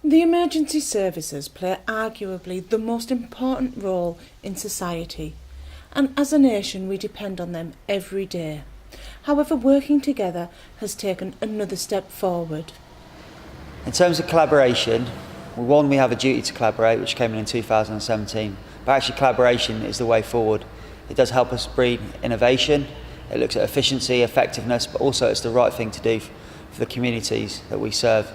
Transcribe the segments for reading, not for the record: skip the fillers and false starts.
The emergency services play arguably the most important role in society, and as a nation we depend on them every day. However, working together has taken another step forward. In terms of collaboration, we have a duty to collaborate, which came in 2017, but actually collaboration is the way forward. It does help us breed innovation, it looks at efficiency, effectiveness, but also it's the right thing to do for the communities that we serve.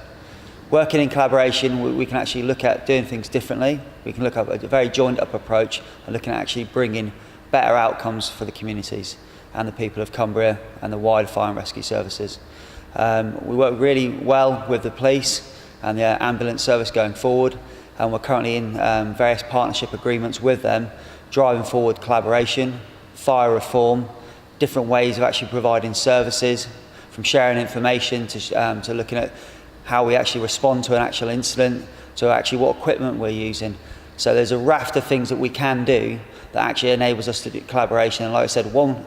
Working in collaboration, we can actually look at doing things differently. We can look at a very joined-up approach and looking at actually bringing better outcomes for the communities and the people of Cumbria and the wider fire and rescue services. We work really well with the police and the ambulance service going forward, and we're currently in various partnership agreements with them, driving forward collaboration, fire reform, different ways of actually providing services, from sharing information to looking at how we actually respond to an actual incident, to actually what equipment we're using. So there's a raft of things that we can do that actually enables us to do collaboration. And like I said, one,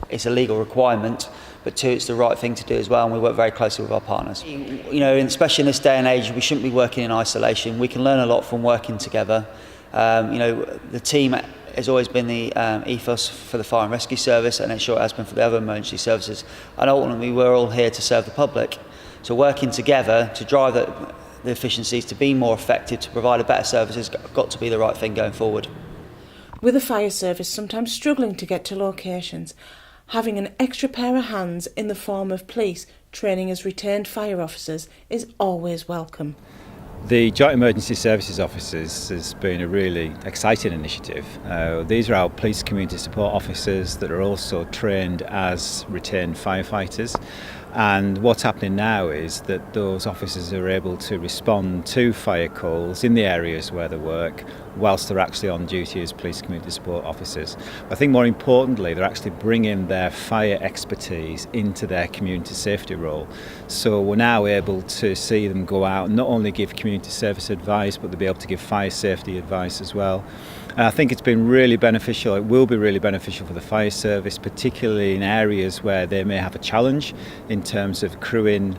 it's a legal requirement, but two, it's the right thing to do as well, and we work very closely with our partners. You know, especially in this day and age, we shouldn't be working in isolation. We can learn a lot from working together. You know, the team has always been the ethos for the fire and rescue service, and I'm sure it has been for the other emergency services. And ultimately, we're all here to serve the public. So working together to drive the efficiencies, to be more effective, to provide a better service has got to be the right thing going forward. With the fire service sometimes struggling to get to locations, having an extra pair of hands in the form of police training as returned fire officers is always welcome. The Joint Emergency Services Officers has been a really exciting initiative. These are our police community support officers that are also trained as retained firefighters. And what's happening now is that those officers are able to respond to fire calls in the areas where they work whilst they're actually on duty as police community support officers. I think more importantly, they're actually bringing their fire expertise into their community safety role. So we're now able to see them go out and not only give community service advice, but they'll be able to give fire safety advice as well. And I think it's been really beneficial, it will be really beneficial for the fire service, particularly in areas where they may have a challenge in terms of crewing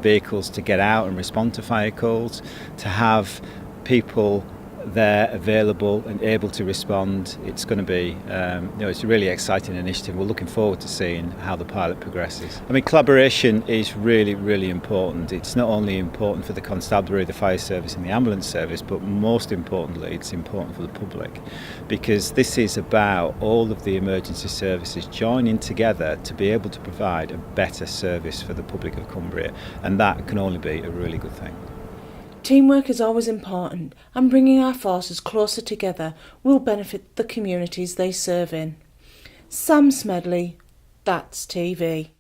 vehicles to get out and respond to fire calls, to have people there available and able to respond. It's going to be, it's a really exciting initiative. We're looking forward to seeing how the pilot progresses. I mean, collaboration is really, really important. It's not only important for the constabulary, the fire service and the ambulance service, but most importantly, it's important for the public, because this is about all of the emergency services joining together to be able to provide a better service for the public of Cumbria, and that can only be a really good thing. Teamwork is always important, and bringing our forces closer together will benefit the communities they serve in. Sam Smedley, That's TV.